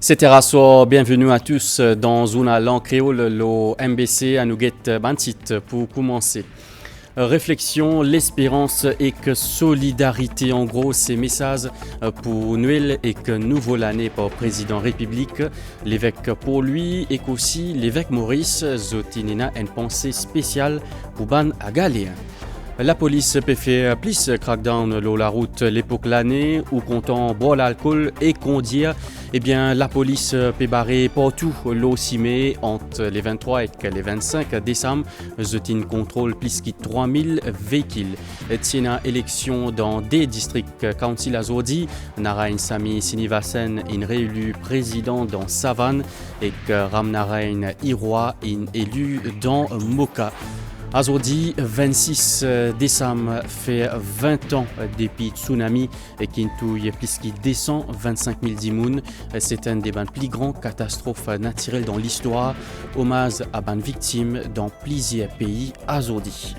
C'était Rasso, bienvenue à tous dans une langue créole, le MBC à Nougat Bantit pour commencer. Réflexion, l'espérance et que solidarité, en gros, ces messages pour Noël et que nouveau l'année par président République, l'évêque pour lui et qu'aussi l'évêque Maurice Zotinina une pensée spéciale pour Ban Agalien. La police peut faire plus crackdown sur la route l'époque l'année où comptant boire l'alcool et conduire. Eh bien, la police peut barrer partout l'eau cimée entre les 23 et les 25 décembre. Zotin contrôle plus de 3000 véhicules. Tiena élection dans des districts council aujourd'hui. Narain Sami Sinivasen est réélu président dans Savane et Ramnarain Iroa est élu dans Moka. Aujourd'hui, 26 décembre, fait 20 ans depuis tsunami qui touille plus qui descend 25 000 dimoun. C'est une des plus grandes catastrophes naturelles dans l'histoire. Hommage à des victimes dans plusieurs pays aujourd'hui.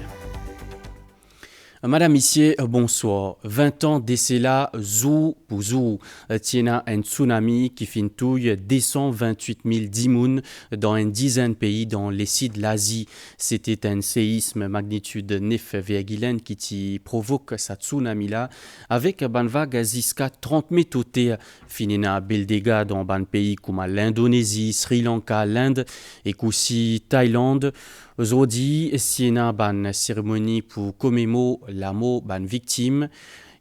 Madame, Messieurs, bonsoir. 20 ans d'essai là, zou pour zou. Tiena un tsunami qui fin touille descend 28 000 dimoun dans une dizaine de pays dans les sites de l'Asie. C'était un séisme magnitude 9,1 qui provoque ce tsunami là avec une vague jusqu'à 30 mètres au terre. Finina bel dégâts dans un pays comme l'Indonésie, Sri Lanka, l'Inde et aussi Thaïlande. Aujourd'hui, Siena ban cérémonie pour commémorer la mort ban victime.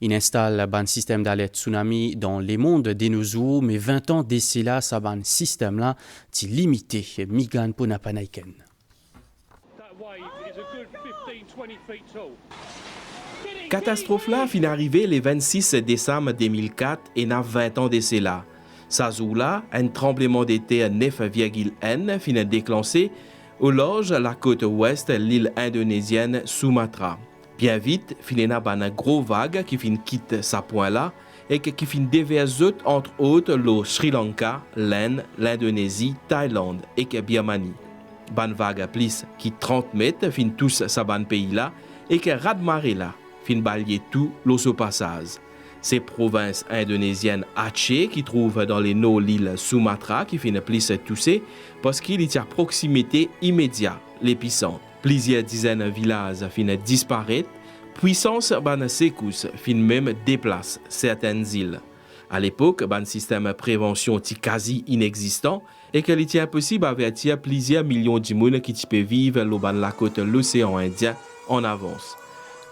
Il installe ban système d'alerte tsunami dans les mondes des nos mais 20 ans d'ici là, ça ban système là, est limité. Migan Ponapanaiken. Catastrophe là fin arrivé le 26 décembre 2004 et n'a 20 ans d'ici là. Sazoula, un tremblement de terre 9,1 fin déclenché au large la côte ouest l'île indonésienne Sumatra. Bien vite, finena ban un gros vague qui fin quitte sa point là et qui fin déverse entre autres le Sri Lanka, l'Inde, l'Indonésie, Thaïlande et que Birmanie. Ban vague plus qui 30 mètres fin tous sa ban pays là et que radmaré là fin balayer tout l'osso passage. Ces provinces indonésiennes Aceh qui trouvent dans les eaux l'île Sumatra qui finit plus touchée parce qu'il y a proximité immédiate l'épicentre. Plusieurs dizaines de villages finissent disparaître. Puissance ban secousse fin même déplace certaines îles. À l'époque, ban système de prévention était quasi inexistant et qu'il était impossible d'avertir plusieurs millions de monde qui peuvent vivre dans la côte de l'océan Indien en avance.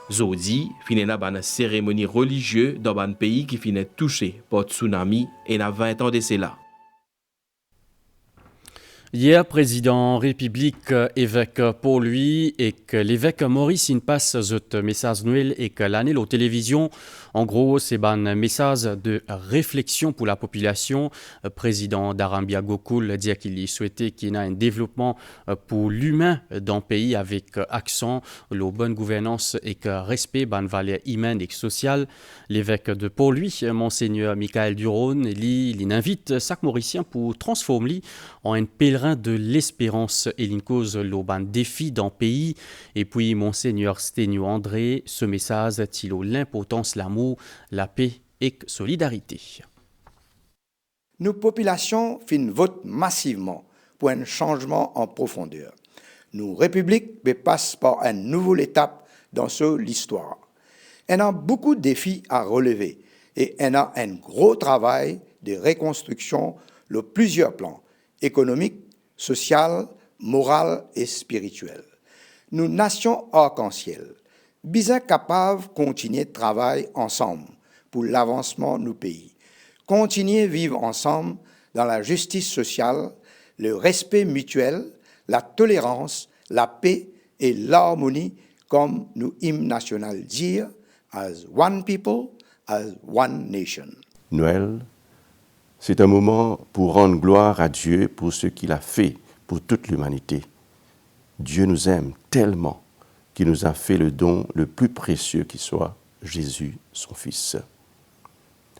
Zodi finena ban cérémonie religieuse dans un pays qui finit touché par tsunami et n'a 20 ans de cela. Hier, président République évêque pour lui et que l'évêque Maurice il passe ce message Noël et que l'année la télévision, en gros, c'est un message de réflexion pour la population. Président d'Arambia Gokul dit qu'il souhaitait qu'il y ait un développement pour l'humain dans le pays avec accent, la bonne gouvernance et que respect ban valeur humaine et sociale. L'évêque de pour lui, Monseigneur Michael Duron, il invite chaque Mauricien pour transformer en un pèlerin de l'espérance et une cause le défi dans le pays. Et puis, Monseigneur Sténio André, ce message est l'importance, l'amour, la paix et la solidarité. Nos populations votent massivement pour un changement en profondeur. Nos républiques passent par une nouvelle étape dans l'histoire. Elle a beaucoup de défis à relever et elle a un gros travail de reconstruction sur plusieurs plans, économiques, social, moral et spirituel. Nous, nation arc-en-ciel, bien capables de continuer de travailler ensemble pour l'avancement de nos pays. Continuer à vivre ensemble dans la justice sociale, le respect mutuel, la tolérance, la paix et l'harmonie, comme nos hymnes nationaux disent, as one people, as one nation. Noël, c'est un moment pour rendre gloire à Dieu pour ce qu'il a fait pour toute l'humanité. Dieu nous aime tellement qu'il nous a fait le don le plus précieux qui soit, Jésus, son Fils.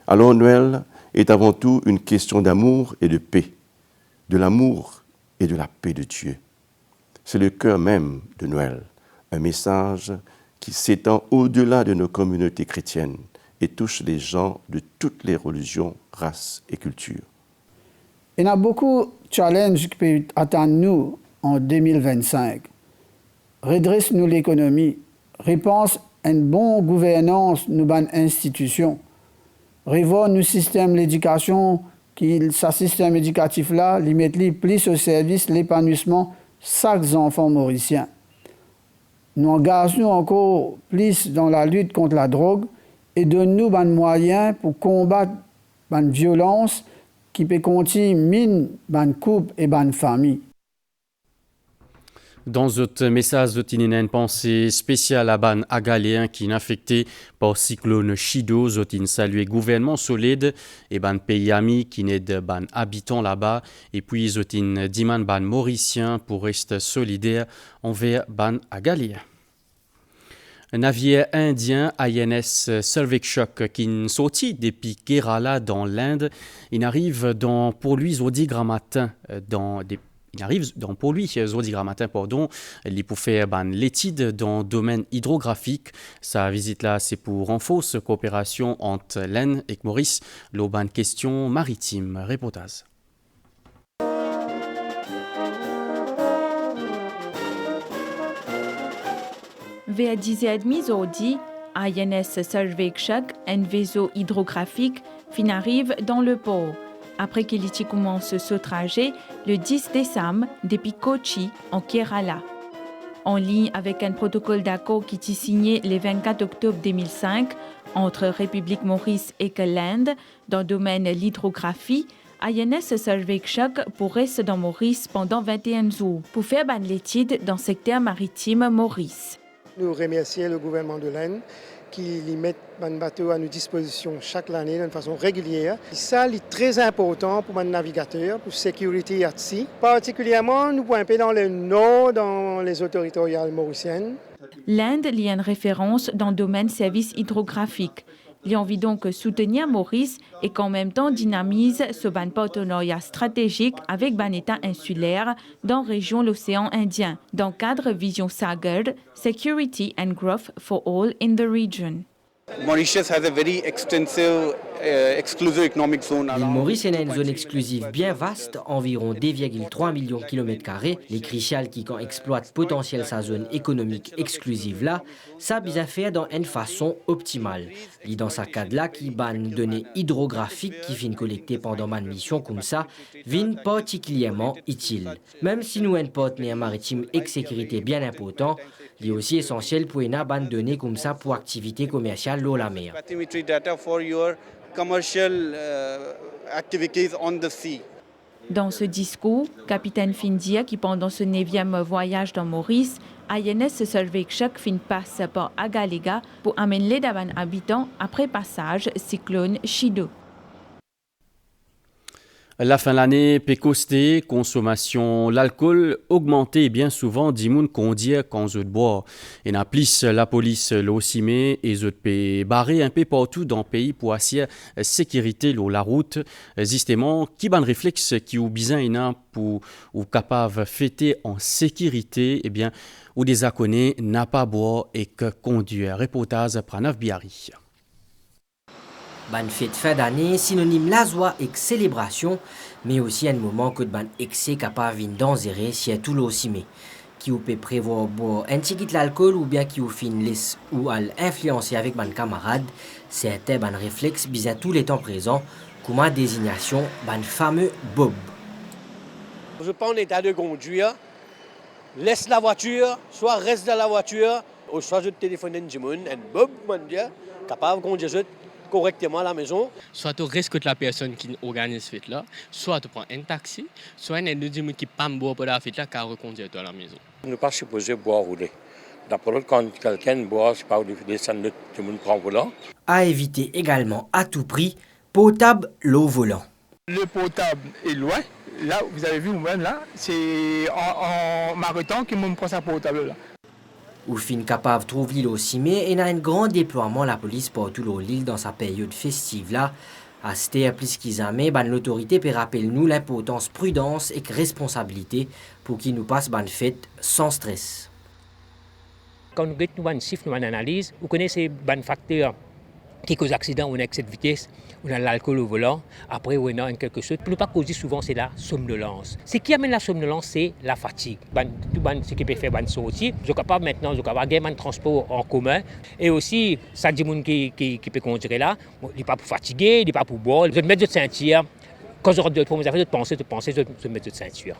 Alors Noël est avant tout une question d'amour et de paix, de l'amour et de la paix de Dieu. C'est le cœur même de Noël, un message qui s'étend au-delà de nos communautés chrétiennes et touche les gens de toutes les religions, races et cultures. Il y a beaucoup de challenges qui peuvent attendre nous en 2025. Redresse-nous l'économie, réponse à une bonne gouvernance nous bonnes institutions, revoir nos systèmes d'éducation, qui ce système éducatif là, les mettre plus au service l'épanouissement de chaque enfant mauricien. Nous engageons encore plus dans la lutte contre la drogue et donne-nous des moyens pour combattre les violences qui peut contenir les couples et les familles. Dans un message, il y a une pensée spéciale à ban agaléen qui est affecté par le cyclone Chido. Il salue le gouvernement solide et ban pays amis qui n'aident ban habitants là-bas. Et puis, il demande ban mauricien pour rester solidaire envers ban agaléen. Un navire indien INS Sarvikshak qui est sorti depuis Kerala dans l'Inde, il arrive dans Port-Louis jeudi grand matin il arrive dans Port-Louis jeudi grand matin, il pour faire l'étude dans le domaine hydrographique. Sa visite là, c'est pour renforcer la coopération entre l'Inde et Maurice, l'auban question maritime. Reportage. Vers 10h30 jeudi, INS Sarvikshak, un vaisseau hydrographique, arrive dans le port. Après qu'il ait commencé ce trajet le 10 décembre depuis Kochi, en Kerala. En ligne avec un protocole d'accord qui est signé le 24 octobre 2005 entre République Maurice et l'Inde dans le domaine de l'hydrographie, INS Sarvikshak pourrait rester dans Maurice pendant 21 jours pour faire l'étude dans le secteur maritime Maurice. Nous remercions le gouvernement de l'Inde qui met un bateau à nos dispositions chaque année de façon régulière. Ça est très important pour les navigateurs, pour la sécurité ici. Particulièrement, nous pouvons dans le nord, dans les eaux territoriales mauriciennes. L'Inde y a une référence dans le domaine service hydrographique. Il a envie donc de soutenir Maurice et qu'en même temps dynamise ce partenariat stratégique avec l'État insulaire dans la région de l'océan Indien, dans le cadre Vision Sagar, Security and Growth for All in the region. Mauritius has a very extensive exclusive economic zone. L'île Maurice est une zone exclusive bien vaste, environ 2,3 millions de km². Les Crichal qui exploitent potentiel sa zone économique exclusive là, ça bien fait dans une façon optimale. Et dans ce cadre-là, qui ban données hydrographiques qui viennent collecter pendant ma mission comme ça, viennent particulièrement utiles. Même si nous avons un partenaire maritime et sécurité bien important, il est aussi essentiel pour une ban données comme ça pour activités commerciales l'eau la mer. Dans ce discours, capitaine Findia, qui pendant ce 9e voyage dans Maurice, INS Sarvikshak passe par Agalega pour amener les habitants après passage cyclone Chido. La fin de l'année peut coster, consommation l'alcool augmenté et bien souvent des gens conduisent quand ils boivent. Et en plus, la police l'ossimé et ils peut barrer un peu partout dans le pays pour assurer la sécurité de la route. Justement, qui ban réflexe qui ou besoin pour ou capable fêter en sécurité, eh bien, ou des acconnés n'a pas boire et que conduire. Reportage Pranav Biari. Ban fête fin d'année, synonyme la joie et célébration, mais aussi un moment que ban excès capable de dangerer si tout l'ossimé. Qui ou peut prévoir boire un petit de l'alcool ou bien qui ou fin laisse ou à l'influencer avec ban camarade, c'est un ban réflexe bien tous les temps présents, comme ma désignation ban fameux Bob. Je prends l'état de conduire, laisse la voiture, soit reste dans la voiture, ou soit je téléphone un Bob, mon Dieu, capable de conduire correctement à la maison. Soit tu risques la personne qui organise cette fête là, soit tu prends un taxi, soit un deuxième qui pas boire pour la fête là car reconduire à la maison. Nous ne sommes pas supposés boire rouler. D'après quand quelqu'un boit, c'est pas descendre tout le monde prend volant. À éviter également à tout prix potable l'eau volant. Le potable est loin. Là, vous avez vu vous-même là, c'est en m'arrêtant que je prends sa potable là. Ou fin capable de trouver l'île aussi, mais il y a un grand déploiement la police pour tout l'île dans sa période festive là. À ce plus qu'ils jamais, l'autorité peut rappeler nous l'importance prudence et responsabilité pour qu'ils nous passent bonne fête sans stress. Quand nous avons un chiffre, nous avons une analyse, vous connaissez les facteurs qui cause accident, on a excès de vitesse, on a l'alcool au volant, après on a quelque chose. Pour ne pas causer souvent, c'est la somnolence. Ce qui amène la somnolence, c'est la fatigue. Tout ce qui peut faire sortir, je suis capable maintenant, je suis capable de transport en commun. Et aussi, ça dit qui peut conduire là, il n'est pas pour fatiguer, il n'est pas pour boire. Je vais mettre de ceinture. Quand je rentre de penser, je mets de ceinture.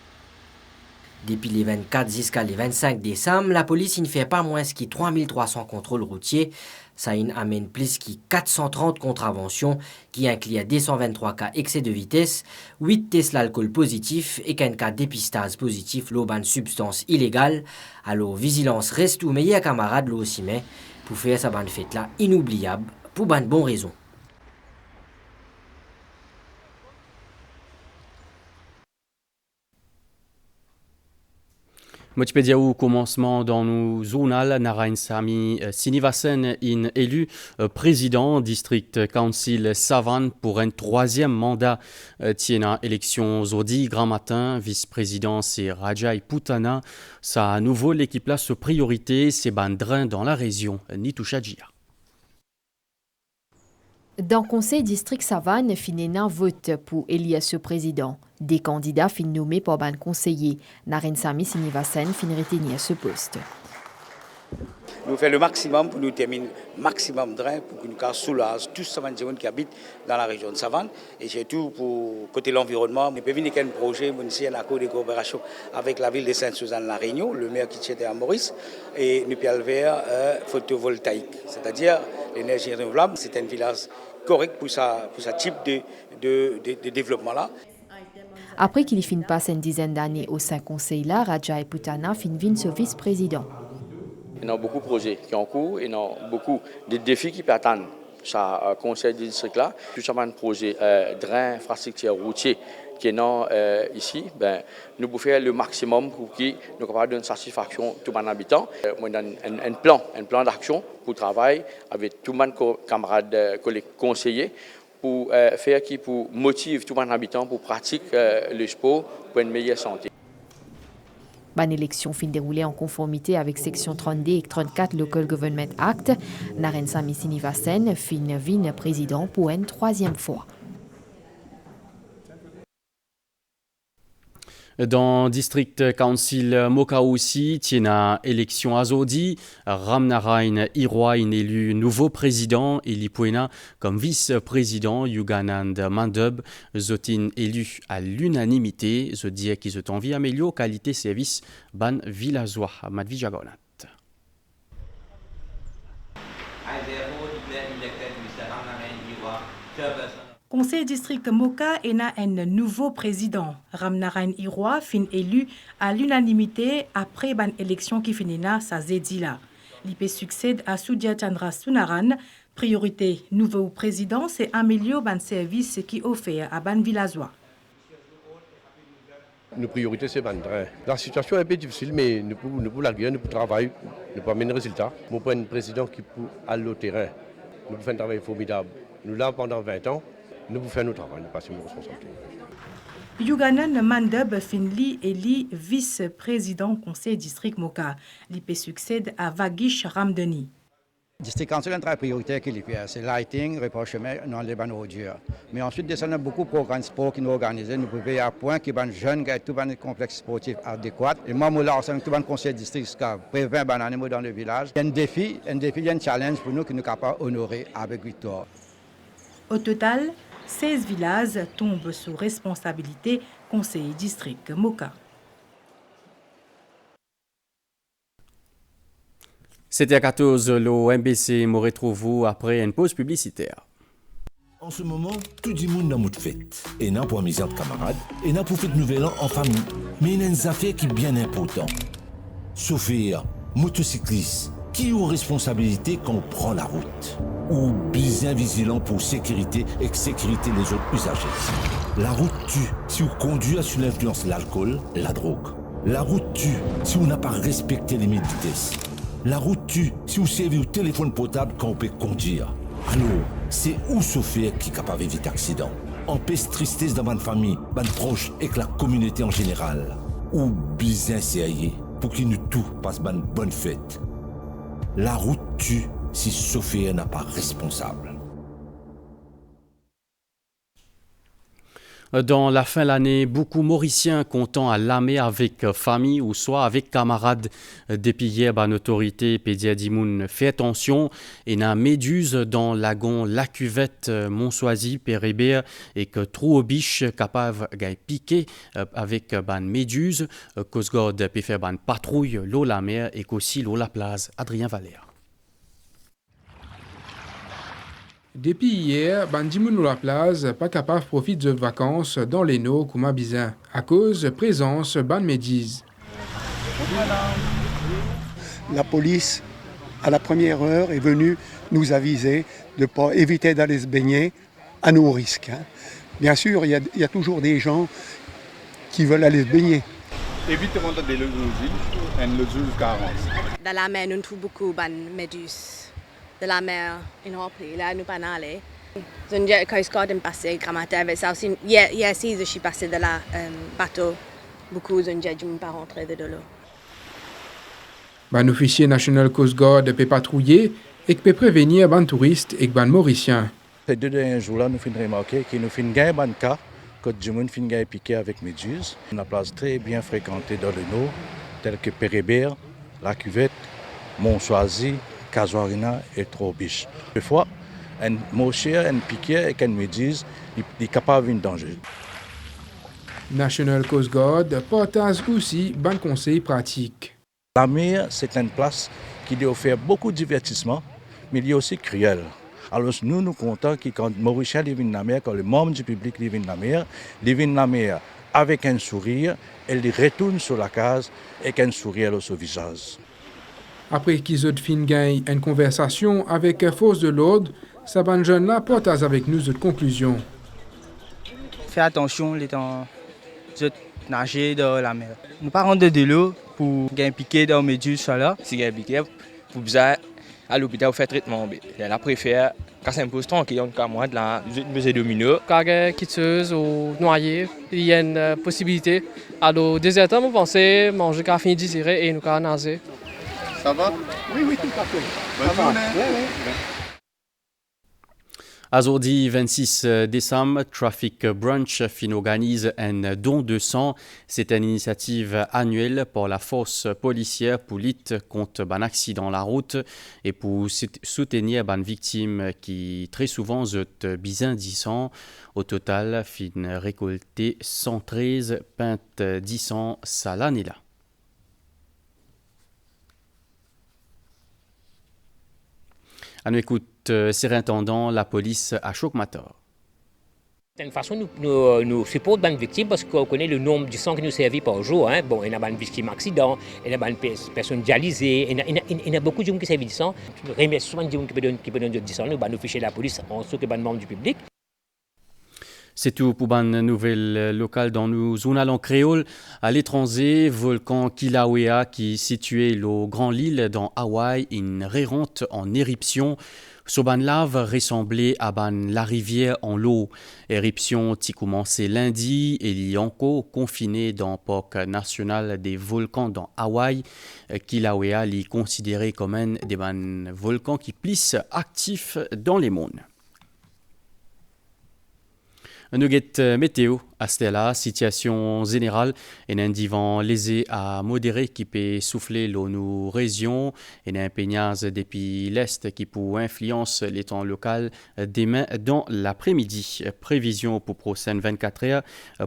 Depuis les 24 jusqu'à les 25 décembre, la police ne fait pas moins que 3300 contrôles routiers. Ça amène plus que 430 contraventions, qui incluent 223 cas excès de vitesse, 8 tests l'alcool positif et qu'un cas dépistage positif l'auban substance illégale. Alors, vigilance reste ou meilleur camarade aussi, mais pour faire sa bande fête là inoubliable, pour bonne bonne raison. Motipedia au commencement dans nos zonal, Narain Sami Sinivasen in élu président district council Savane pour un troisième mandat. Tiena élection Zodi grand matin, vice-président c'est Rajai Putana. Sa à nouveau l'équipe là se priorité c'est Bandrin dans la région Nitouchadjia. Dans le conseil district Savane, Finéna vote pour élire ce président. Des candidats fin nommés par ban conseiller. Naren Sami Sinivasen fin retenir ce poste. Nous faisons le maximum pour nous terminer maximum de drain pour que nous soulager tous les gens qui habitent dans la région de Savane. Et surtout pour côté l'environnement, nous pouvons venir avec un projet municipal en accord de coopération avec la ville de Sainte-Suzanne-la Réunion, le maire qui était à Maurice, et nous pouvons vers photovoltaïque, c'est-à-dire l'énergie renouvelable. C'est un village correct pour ce type de développement-là. Après qu'il fin passe une dizaine d'années au sein conseil là, Rajai Putana fin vin ce vice-président. Il y a beaucoup de projets qui sont en cours, il y a beaucoup de défis qui attendent ce conseil du district là. Tout ça, un projet d'infrastructure routière qui est ici, nous pouvons faire le maximum pour que nous puissions donner satisfaction à tous les habitants. On a un plan d'action pour travailler avec tous mes camarades collègues conseillers pour faire qui pour motiver tous les habitants pour pratiquer le sport pour une meilleure santé. Ban élection fin déroulée en conformité avec section 32 et 34 Local Government Act. Naren Sami Sinivasen fin vin président pour une troisième fois. Dans District Council Moka aussi, tiena élection à Zodi, Ramnarain Iroin élu nouveau président et Lipuena comme vice-président, Yuganand Mandub, Zotin élu à l'unanimité, Zodi qui se t'envie améliorer qualité service ban villageois, Madvi Jagonat. Conseil district Moka a un nouveau président. Ramnarain Iroin fin élu à l'unanimité après ban élection qui finira sa zedila. L'IP succède à Soudia Chandra Sunaran. Priorité nouveau président, c'est améliorer ban service qui offert à ban villageois. Nos priorités, c'est Bandrin. La situation est un peu difficile, mais nous pouvons la guerre, nous pouvons travailler, nous pouvons amener des résultats. Nous prenons un président qui peut aller au terrain. Nous pouvons faire un travail formidable. Nous l'avons pendant 20 ans. Nous pouvons faire notre travail, nous passons nos responsabilités. Yuganan Mandub Finli élit vice-président conseil district Moka. L'IP succède à Vagish Ramdeni. District Council a une priorité qui c'est lighting, rapprochement dans les bancs routiers. Mais ensuite, il y a beaucoup de programmes sport qui nous organisent. Nous pouvons faire un point qui est un jeune qui a tout un complexe sportif adéquat. Et moi, je suis tout un conseil district qui prévient les animaux dans le village. Il y a un défi, il y a un challenge pour nous que nous sommes capables d'honorer avec victoire. Au total, 16 villages tombent sous responsabilité conseiller district Moka. C'était à 14, le MBC me retrouve après une pause publicitaire. En ce moment, tout le monde a de fête. Et n'a pour amuser de camarades, et n'a pour fête nouvel an en famille. Mais il y a une affaire qui est bien importante. Chauffeur, motocycliste, qui ont responsabilité quand on prend la route. Ou bien vigilant pour sécurité et sécurité des autres usagers. La route tue si on conduit sous l'influence de l'alcool et la drogue. La route tue si on n'a pas respecté les limites de vitesse. La route tue si on servez au téléphone portable quand on peut conduire. Alors, c'est où chauffeur qui est capable d'éviter l'accident. Empêche tristesse dans ma famille, ma proche et que la communauté en général. Ou bien sérieux pour qu'il nous tout passe une bonne fête. La route tue si chauffeur n'a pas responsable. Dans la fin de l'année, beaucoup Mauriciens comptant à la mer avec famille ou soit avec camarades. Depuis hier, l'autorité Pédiadimoun fait attention et n'a méduse dans le lagon La Cuvette, Monsoisy, Pérébert et que trou aux biches capable de piquer avec ban méduse. Coast Guard peut faire ban patrouille l'eau la mer et qu'aussi l'eau la plage. Adrien Valère. Depuis hier, Bandimoun ou la plage pas capable de profiter de vacances dans les eaux comme bizin à cause de présence ban médise. La police, à la première heure, est venue nous aviser de ne pas éviter d'aller se baigner à nos risques. Bien sûr, il y a toujours des gens qui veulent aller se baigner. Évitez de les et le 40. Dans la mer, nous trouvons beaucoup de méduses. De la mer, là, nous pas aller. Je ne sais pas quand je suis passé, Grammaire, ça aussi. Hier, je suis passé de la bateau. Beaucoup, je ne sais pas rentrer de l'eau. Un officier National Coast Guard peut patrouiller et peut prévenir les touristes et les Mauriciens. Ces 2 derniers jours-là, nous avons remarqué que nous avons gagné un cas que du monde a piqué avec méduse. Une place très bien fréquentée dans le nord, telle que Pérébert, La Cuvette, Monsoisy, Casuarina et Trobiche. Des fois, un mocher, un piqué et un méduse, il est capable de danger. National Coast Guard partage aussi bon conseils pratiques. La mer, c'est une place qui offre beaucoup de divertissement, mais il est aussi cruel. Alors nous comptons que quand Mauricien vient dans la mer, quand les membres du public viennent dans la mer avec un sourire, et ils retournent sur la case avec un sourire sur le visage. Après qu'ils ont fini une conversation avec les forces de l'ordre, ces jeunes-là partagent avec nous une conclusion. Fais attention les temps de nager dans la mer. Nous pas rentrer de l'eau pour gagner piqué dans mes méduses là. Si gagner piqué, pour besoin à l'hôpital faire traitement. Elle préfère quand c'est un peu tranquille, on a moins de la besoin de minutes. Quand il quitteuse ou noyé, il y a une possibilité. Alors deuxième temps, on pensait manger café désiré et nous allons nager. Ça va? Oui, tout à fait. Bonne journée. Aujourd'hui, 26 décembre, Traffic Brunch organise un don de sang. C'est une initiative annuelle pour la force policière pour lutter contre un accident de la route et pour soutenir les victimes qui très souvent ont besoin de sang. Au total, fin récolté 113 pintes de sang l'année là. On écoute surintendant la police à Chokmator. De toute façon, nous supportons les victimes parce qu'on connaît le nombre de sang qui nous servent par jour. Hein. Bon, il y a des victimes d'accidents, il y a des personnes dialysées, il y a beaucoup de gens qui servent du sang. Nous remercions souvent des gens qui peuvent donner du sang, nous fichons la police en ce que les membres du public. C'est tout pour une nouvelle locale dans nos zones en créole. À l'étranger, volcan Kilauea qui est situé au Grand Île dans Hawaï, une rérante en éruption. Ce ban lave ressemblait à la rivière en l'eau. Éruption qui commençait lundi et il est encore confiné dans le parc national des volcans dans Hawaï. Kilauea est considéré comme un des volcans qui plus actifs dans les mondes. Un nugget météo à Stella, situation générale, et un divan léger à modéré qui peut souffler nos régions, et un peignage depuis l'est qui peut influencer les temps locaux demain dans l'après-midi. Prévision pour prochaine 24 heures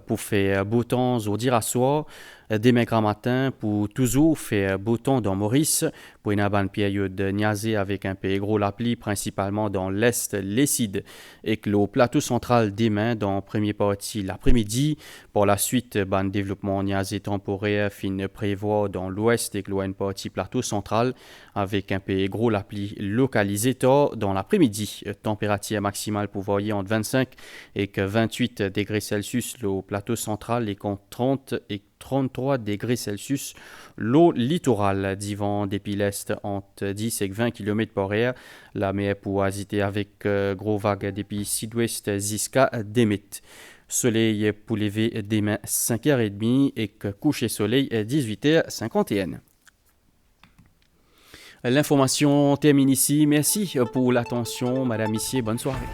pour faire beau temps aujourd'hui à soir. Demain grand matin pour toujours faire beau temps dans Maurice pour une bonne période niaisée avec un peu gros la pluie principalement dans l'est, l'Esside et que le plateau central demain dans la première partie l'après-midi. Pour la suite, bon développement niaisé temporaire fin prévoit dans l'ouest et que une partie plateau central avec un peu gros la pluie localisée tard dans l'après-midi. Température maximale pour voyer entre 25 et 28 degrés Celsius le plateau central et contre 30 et 33 degrés Celsius. L'eau littorale d'Ivan depuis l'est entre 10 et 20 km par heure. La mer pour agiter avec gros vagues depuis sud-ouest jusqu'à Demet. Soleil pour lever demain 5h30 et coucher soleil 18h51. L'information termine ici. Merci pour l'attention, Madame Missier. Bonne soirée.